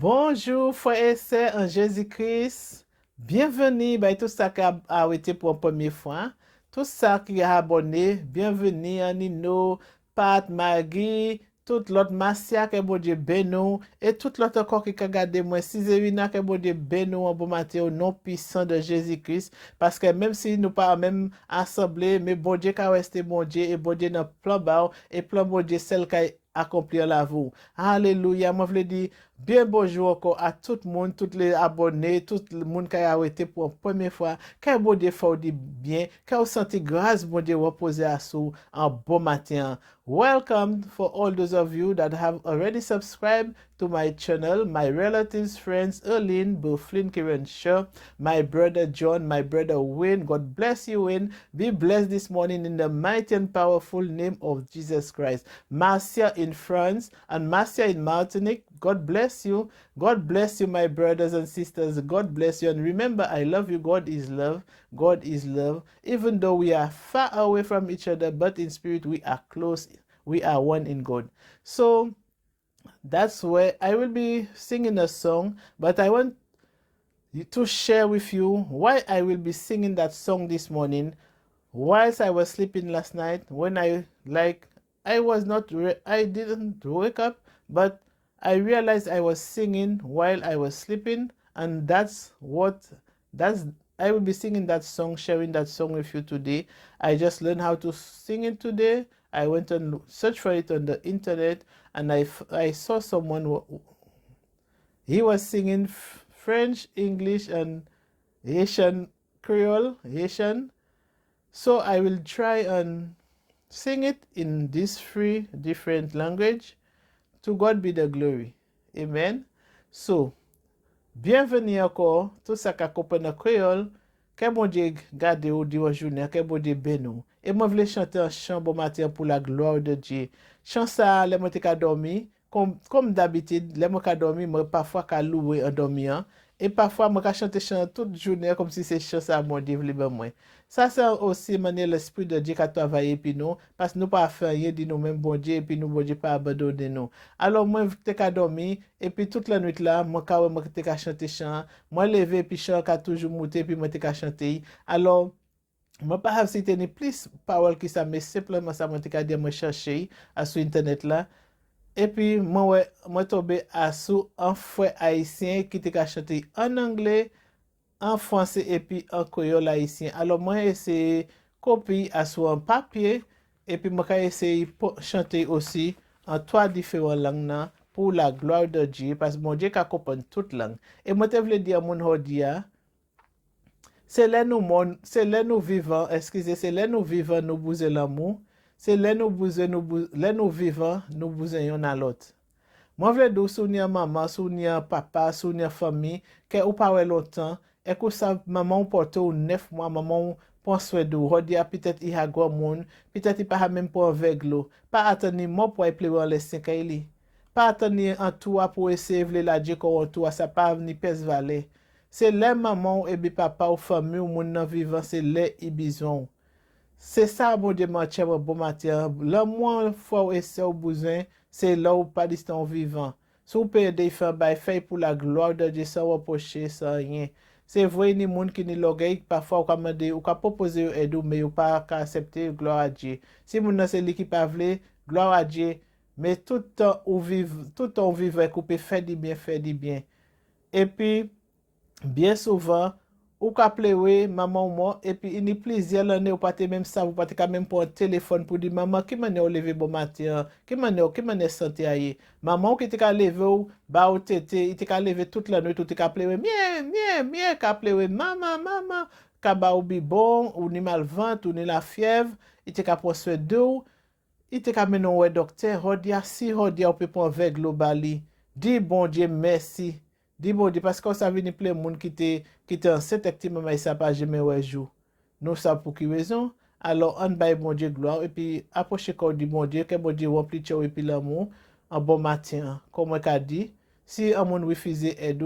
Bonjour, frères et sœurs en Jésus-Christ. Bienvenue, tout ça qui a été pour la première fois. Tout ça qui a abonné, bienvenue à Nino, Pat, Maggie, tout l'autre Marcia que bon Dieu bénou, et tout l'autre encore qui a gardé moi, Sizerina que bon Dieu bénou en bon matin au nom puissant de Jésus-Christ. Parce que même si nous pas même assemblés, mais bon Dieu qui a resté bon Dieu, et bon Dieu n'a plan bas, et plan bon Dieu celle qui a accompli la vous. Alléluia, moi je dire, bien bonjour encore à tout le monde, tous les abonnés, tout le monde qui a été pour la première fois. Que bon Dieu fait du bien, que vous sentez grâce, bon Dieu, reposer à sous un bon matin. Welcome for all those of you that have already subscribed to my channel, my relatives, friends, Erlene, Bill Flynn, Karen Shaw, my brother John, my brother Wayne. God bless you, Wayne. Be blessed this morning in the mighty and powerful name of Jesus Christ. Marcia in France and Marcia in Martinique. God bless you. God bless you, my brothers and sisters. God bless you. And remember, I love you. God is love. God is love. Even though we are far away from each other, but in spirit we are close. We are one in God. So that's where I will be singing a song, but I want to share with you why I will be singing that song this morning whilst I was sleeping last night when I was not I didn't wake up, but I realized I was singing while I was sleeping, and that's I will be singing that song, sharing that song with you today. I just learned how to sing it today. I went and searched for it on the internet, and I saw someone. He was singing French, English, and Haitian Creole, Haitian. So I will try and sing it in these three different language. To God be the glory. Amen. So, bienvenue encore, tout ça qui comprend créole. Que bon Dieu garde ou di journée, que bon Dieu bénou. Et moi, je voulais chanter un chant bon matin pour la gloire de Dieu. Chant ça, les mots ka dormi, comme d'habitude, les mots ka dormi, moi, parfois ka louer en dormant. Et parfois, moi, ka chanter chant toute journée, comme si c'est chant ça, mon Dieu, libre moi. Ça, c'est aussi manière l'Esprit de Dieu qui a travaillé, puis nous, parce que nous pas fait rien de nous-mêmes, bon Dieu, et puis nous, bon Dieu, pas abandonner nous. Alors, moi, je t'ai dormi, et puis toute la nuit là, moi, moi, t'ai chanter chant, moi, levé, puis chant, qui a toujours monté, puis moi, t'ai chanter. Alors, moi, pas citer ni plus paroles qui ça, mais simplement ça, moi, t'ai dire, moi, chercher à sur Internet là. Et puis, moi, ouais, moi, tombé à sous un frère haïtien qui t'a chanté en anglais, en français et puis en créole haïtien. Alors, moi, essayé copier à sur un papier et puis moi, j'ai essayé chanter aussi en trois différentes langues là, pour la gloire de Dieu parce que mon Dieu a compris toute langue. Et moi, je voulais dire à mon hodia, c'est là nous vivons, excusez, c'est là nous vivons, nous bousez l'amour. C'est là nous bousez, là nous vivons, nous bousez à l'autre. Moi, je veux dire, souvenir maman, souvenir papa, souvenir famille, que ou pas longtemps, et que ça, maman porte ou 9 mois, maman pense de rodi a peut-être il a grand monde, peut-être il pas même pour avec l'eau, pas attendre moi pour pleurer les 5 ans, pas attendre en tout pour essayer de la dire qu'on tout ça pas ni pèse valer. C'est les maman et papa ou famille ou moun nan vivant, c'est les ils besoin. C'est ça, mon Dieu, mon cher, bon matin. Le moins fois où c'est au besoin, c'est là où pas distant vivant. Si vous pouvez des faire, fait pour la gloire de Dieu, sans reprocher, sans rien. C'est vrai, ni monde qui ni l'orgueil, parfois, ou demander, ou proposer aide, mais ou pas accepter, gloire à Dieu. Si mon nan c'est lui qui pas vle, gloire à Dieu. Mais tout le temps, tout le temps, vivre, vous pouvez faire du bien, faire du bien. Et puis, bien souvent, ou ka plewe maman ou moi, et puis il y a plusieurs l'année ou pas même ça, vous pas quand même pour un téléphone pour dire maman, qui m'a au lever bon matin, qui m'a santé aille. Maman qui te ka lever ou, ba ou tété, il te ka lever toute la nuit, tout te ka plewe, mien, ka plewe, maman, ka ba ou bi bon, ou ni mal ventre, ou ni la fièvre, il te ka prendre soin d'eau, il te ka menon ouais docteur, rodia si rodia ou peut prendre avec globali. Dis bon Dieu merci. Dis bon Dieu parce qu'on savait ni plein monde qui était enceinte activement mais ça pas jamais ouais jour. Nous ça pour qui raison? Alors on baille bon Dieu gloire et puis approcher corps du bon Dieu que bon Dieu remplit de et puis l'amour en bon matin. Comme on a dit, si un monde refuse aide,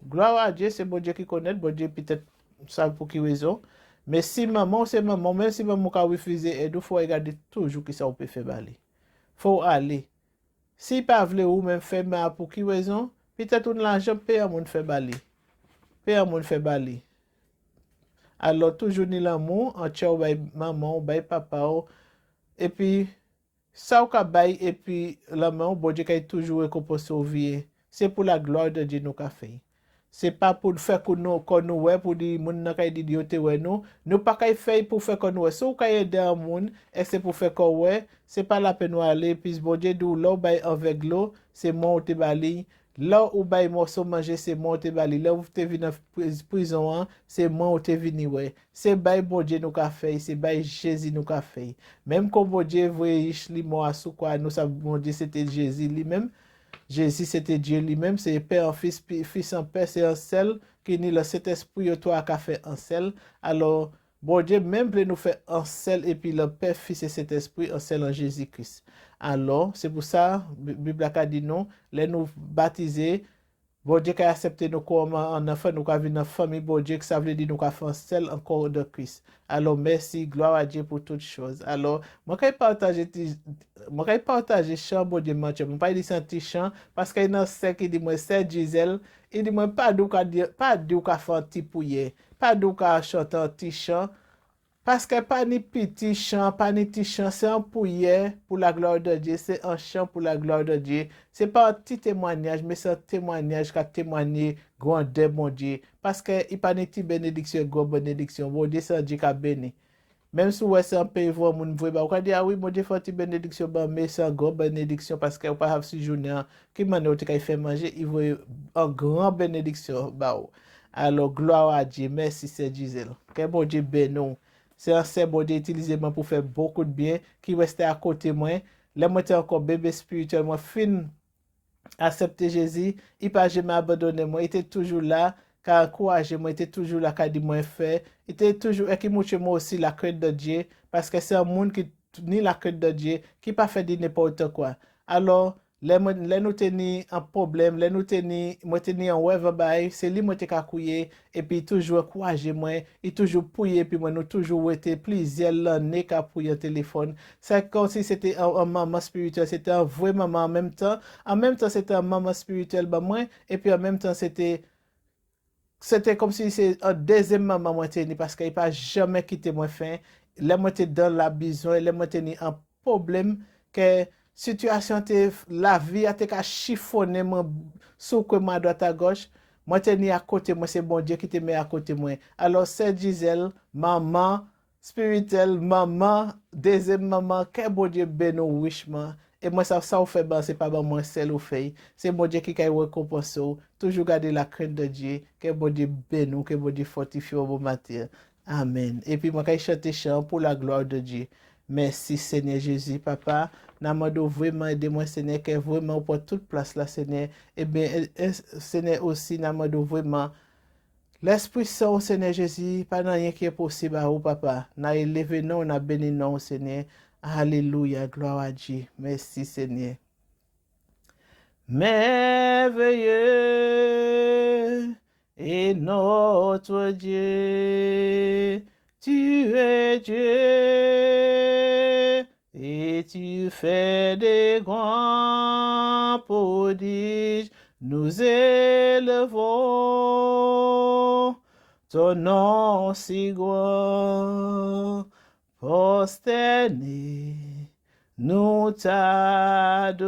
gloire à Dieu, c'est bon Dieu qui connaît, bon Dieu peut-être ça pour qui raison. Mais si maman, c'est maman, même si maman a refusé aide, il faut regarder toujours qui ça peut faire baler. Faut aller. Si pas vle ou même faire mais pour qui raison? Peut-être tout l'argent, paye un monde fait bali. Paye un monde fait bali. Alors, toujours ni l'amour, en tchao, bay maman, bay papa, et puis, ça ou ka bay, et puis, l'amour, bon Dieu, qui toujours récompense au vie. C'est pour la gloire de Dieu nous qu'a fait. C'est pas pour faire qu'on nous ouais, pour dire, moun nan kay di yo te ouais nous. Nous pas kay fait pour faire qu'on ouais. Si ou kay aider un moun, et c'est pour faire qu'on ouais, c'est pas la peine ou aller, puis bon Dieu, d'où là, bay avec l'eau, c'est moi ou te bali. Là où bay morceau manger, c'est moi ou te bali. Là où te vini prison, hein, c'est moi ou te vini ouais. C'est bay bon Dieu nous qu'a fait, c'est bay Jésus nous qu'a fait. Même quand bon Dieu voyait li moi sous quoi, nous savons bon Dieu c'était Jésus lui-même. Jésus, c'était Dieu lui-même, c'est Père, Fils, Fils en Père, c'est un seul, qui ni le Saint-Esprit, toi, qui a fait un seul. Alors, bon Dieu, même pour nous faire un seul, et puis le Père, Fils et Saint-Esprit, un seul en Jésus-Christ. Alors, c'est pour ça, la Bible a dit non, les nous baptiser, bon Dieu qui a accepté nous comme un enfant, nous avons une famille, bon Dieu, que ça veut dire nous avons fait un seul encore de Christ. Alors, merci, gloire à Dieu pour toutes choses. Alors, moi, quand je partage chant, bon Dieu, moi, je ne pas dire un petit chant, parce qu'il y a un sec qui dit, moi, c'est Gisèle, il dit, moi, pas d'où qu'à faire un petit pouillet, pas d'où qu'à chanter un petit chant, parce que pas ni petit chant, pas ni petit chant, c'est un pouillet pour la gloire de Dieu, c'est un chant pour la gloire de Dieu. C'est pas un petit témoignage, mais c'est un témoignage qui a témoigné grandeur, mon Dieu. Parce que il n'y a pas de petite bénédiction, grande bénédiction. Mon Dieu, c'est un Dieu qui a béni. Même si ouais, c'est un pays où mon voit, on va dire, ah oui, mon Dieu, fait une petite bénédiction, mais c'est une grande bénédiction parce que vous pas avoir ce journée, qui m'a dit qu'il fait manger, il veut une grande bénédiction. Bah, alors, gloire à Dieu, merci, c'est Gisèle. Que bon Dieu bénisse. C'est un seul bon Dieu utilisé pour faire beaucoup de bien, qui restait à côté de moi. Là, moi, j'étais encore bébé spirituel, moi, fin accepter Jésus, il pas jamais abandonné moi, il était toujours là, car encouragé moi, il était toujours là, car dit moi fait, il était toujours, et qui montre moi aussi la crainte de Dieu, parce que c'est un monde qui ni la crainte de Dieu, qui pas fait dire n'importe quoi. Alors, les nous teni un problème, les nous teni, moi teni un web bail, c'est lui moi te kakouye, et puis toujours encouragé moi, il toujours pouillé, puis moi nous toujours été plusieurs l'année qu'a pouillé un téléphone. C'est comme si c'était un maman spirituel, c'était un vrai maman en même temps. En même temps, c'était un maman spirituel, bah moi, et puis en même temps, c'était comme si c'est un deuxième maman moi tenu parce qu'il n'a jamais quitté moi fin. Là moi t'es dans la besoin, là moi tenu un problème que situation la vie a été qu'à chiffonner moi sous que moi à droite à gauche. Moi tenu à côté moi c'est bon Dieu qui te met à côté moi. Alors c'est Gisèle, maman spirituelle, maman, deuxième maman, que bon Dieu bénisse richement. Et moi, ça vous fait, ben, c'est pas bon, moi, seul ou fait. C'est bon Dieu qui a récompensé. Toujours garder la crainte de Dieu. Que bon Dieu bénisse, que bon Dieu fortifie au bon matin. Amen. Et puis, moi, quand je chante chant pour la gloire de Dieu. Merci, Seigneur Jésus, Papa. Namado vraiment aidez-moi, Seigneur, que vraiment pour toute place là, Seigneur. Et bien, Seigneur aussi, Namado vraiment. L'Esprit Saint, Seigneur Jésus, pas rien qui est possible à vous, Papa. N'a élevé non, n'a béni non, Seigneur. Alléluia, gloire à Dieu. Merci, Seigneur. Merveilleux est notre Dieu. Tu es Dieu et tu fais des grands prodiges. Nous élevons ton nom si grand, prosterné, nous t'adorons.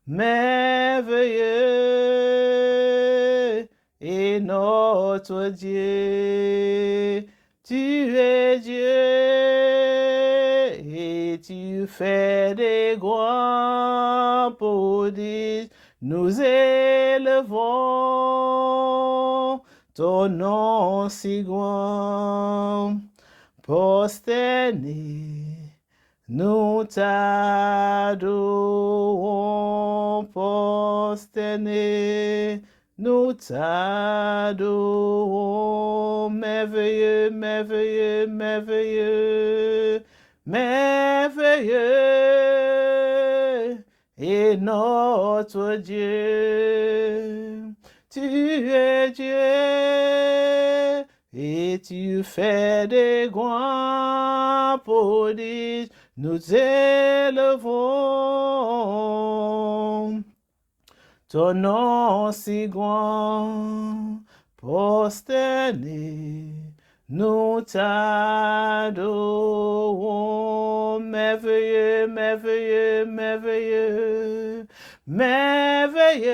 Merveilleux est notre Dieu. Tu es Dieu et tu fais des grands prodiges. Nous élevons ton nom si grand, prosterné, nous t'adorons, prosterné, nous t'adorons, merveilleux, merveilleux, merveilleux, merveilleux est notre Dieu. Tu es Dieu et tu fais des grands prodiges. nous élevons ton nom si grand, prosterné, nous t'adorons, merveilleux, merveilleux, merveilleux, merveilleux,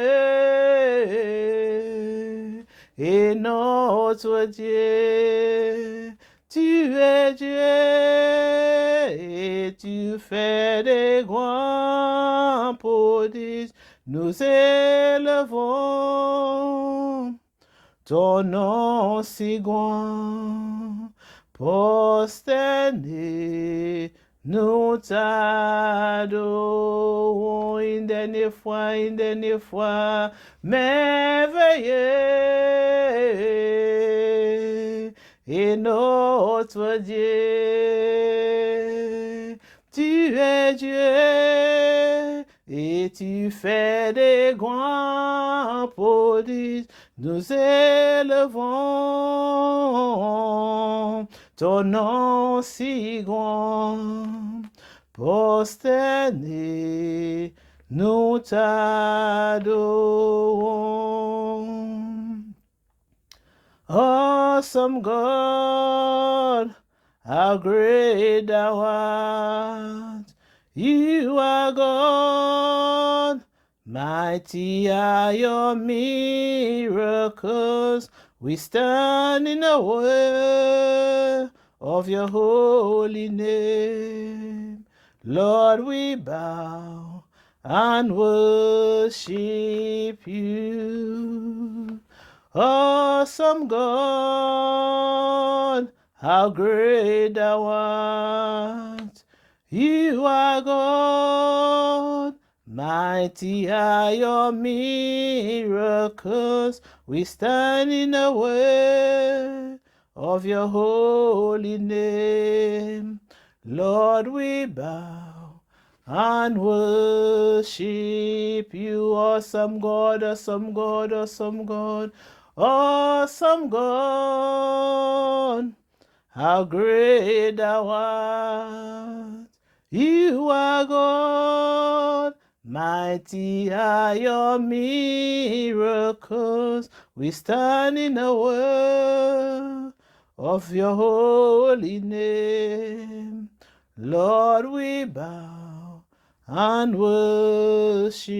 et notre Dieu. Tu es Dieu et tu fais des grands prodiges. Nous élevons ton nom si grand, prosterné, nous t'adorons une dernière fois, merveilleux et notre Dieu. Tu es Dieu et tu fais des grands prodiges. Nous élevons ton nom si grand, prosterné, nous t'adorons. Awesome God, how great thou art. You are God, mighty are your miracles. We stand in awe of your holy name. Lord, we bow and worship you. Awesome God, how great thou art. You are God, mighty are your miracles. We stand in awe of your holy name. Lord, we bow and worship you. Awesome God, awesome God, awesome God, awesome God, how great thou art. You are God, mighty are your miracles. We stand in awe of your holy name. Lord, we bow and worship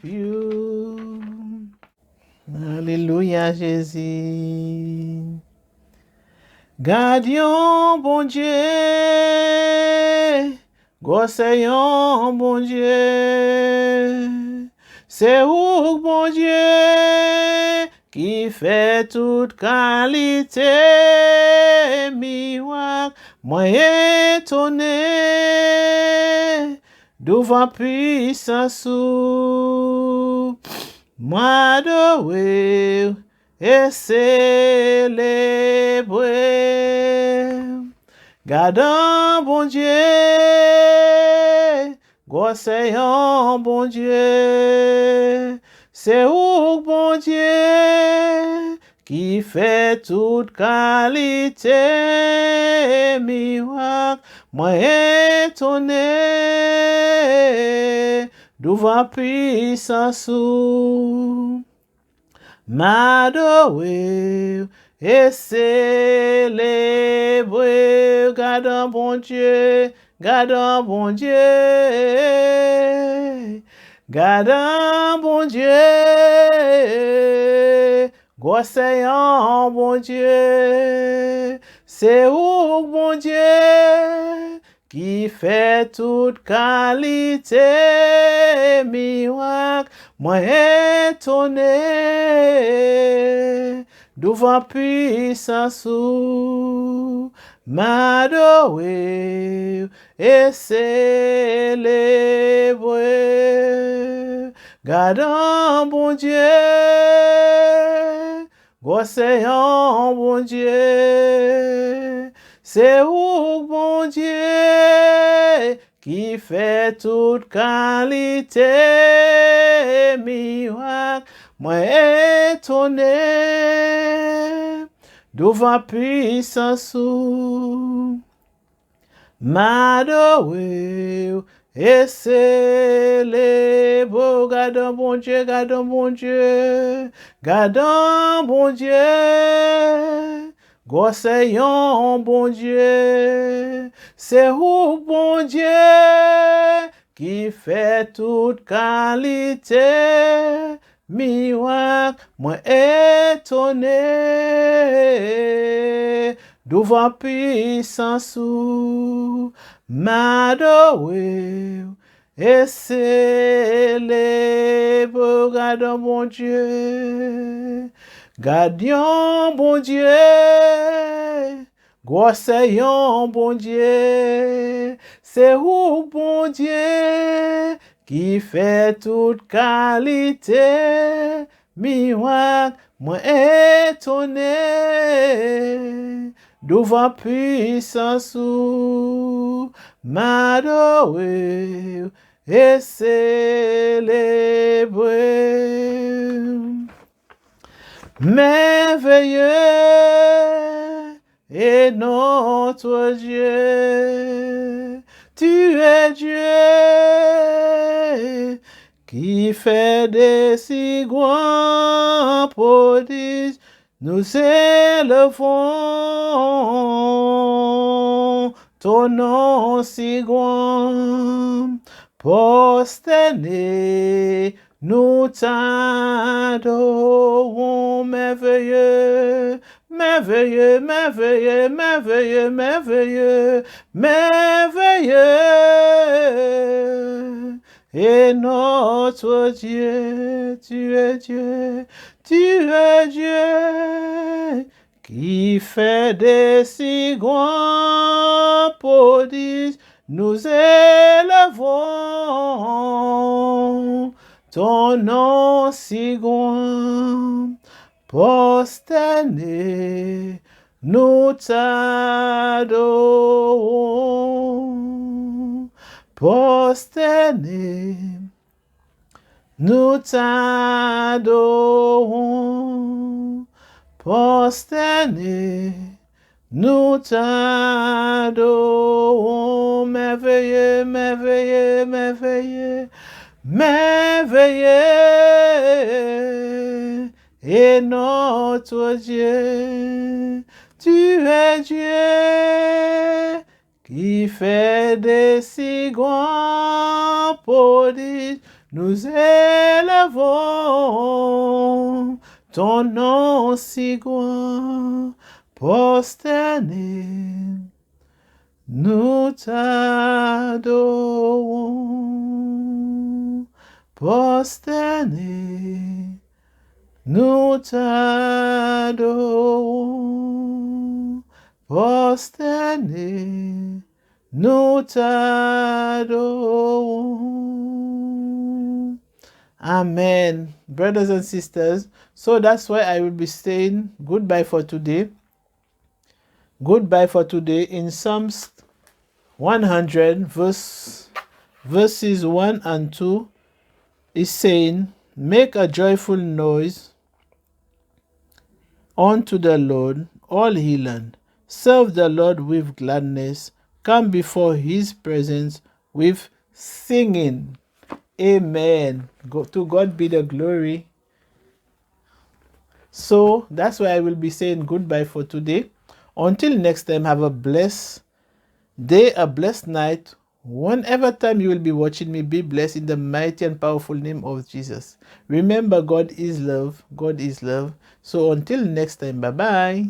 you. Alléluia, Jésus. Gardions, bon Dieu, conseillons, bon Dieu, c'est où, bon Dieu, qui fait toute qualité, miracle, moi étonné, devant puissance, moi adoré, et célébrer. Gardons, bon Dieu, conseillons, bon Dieu, c'est où, bon Dieu, qui fait toute qualité, miracle, moi étonné, devant puissance, m'adorer et célébrer. Gardons, bon Dieu, gardons, bon Dieu, gardons, bon Dieu, conseillons, bon Dieu, c'est où, bon Dieu, qui fait toute qualité, miracle, moi étonné, devant puissance, m'adorer et célébrer. Gardons, bon Dieu, conseillons, bon Dieu, c'est où, bon Dieu, qui fait toute qualité, miracle, moi étonné, devant puissance, m'adorer, et célébrer, gardons bon Dieu, gardons bon Dieu, gardons bon Dieu, gossayons bon Dieu, c'est où bon Dieu qui fait toute qualité, miracle, moi étonné, devant puissance ou m'adorer et célébrer, gardons bon Dieu, gardions bon Dieu, gossayons bon Dieu, c'est où bon Dieu qui fait toute qualité, miracle, moi étonné, devant puissance ou m'adorer et célébrer. Merveilleux est notre Dieu, tu es Dieu qui fait des si grands prodiges. Nous élevons ton nom si grand, prosterné, nous t'adorons, merveilleux, merveilleux, merveilleux, merveilleux, merveilleux, merveilleux. Et notre Dieu, tu es Dieu, tu es Dieu, qui fait des si grands prodiges, nous élevons ton nom si grand, prosterné, nous t'adorons, prosterné, nous t'adorons, prosterné, nous t'adorons, merveilleux, merveilleux, merveilleux, merveilleux est notre Dieu, tu es Dieu qui fait des si grands prodiges, nous élevons ton nom si grand, prosterné, nous t'adorons, prosterné, nous t'adorons, prosterné, nous t'adorons. Amen. Brothers and sisters, so that's why I will be saying goodbye for today. Goodbye for today in Psalms 100 verses 1 and 2 is saying, make a joyful noise unto the Lord, all ye land. Serve the Lord with gladness. Come before his presence with singing. Amen. To God be the glory. So that's why I will be saying goodbye for today. Until next time, have a blessed day, a blessed night. Whenever time you will be watching me, be blessed in the mighty and powerful name of Jesus. Remember, God is love. God is love. So until next time, bye-bye.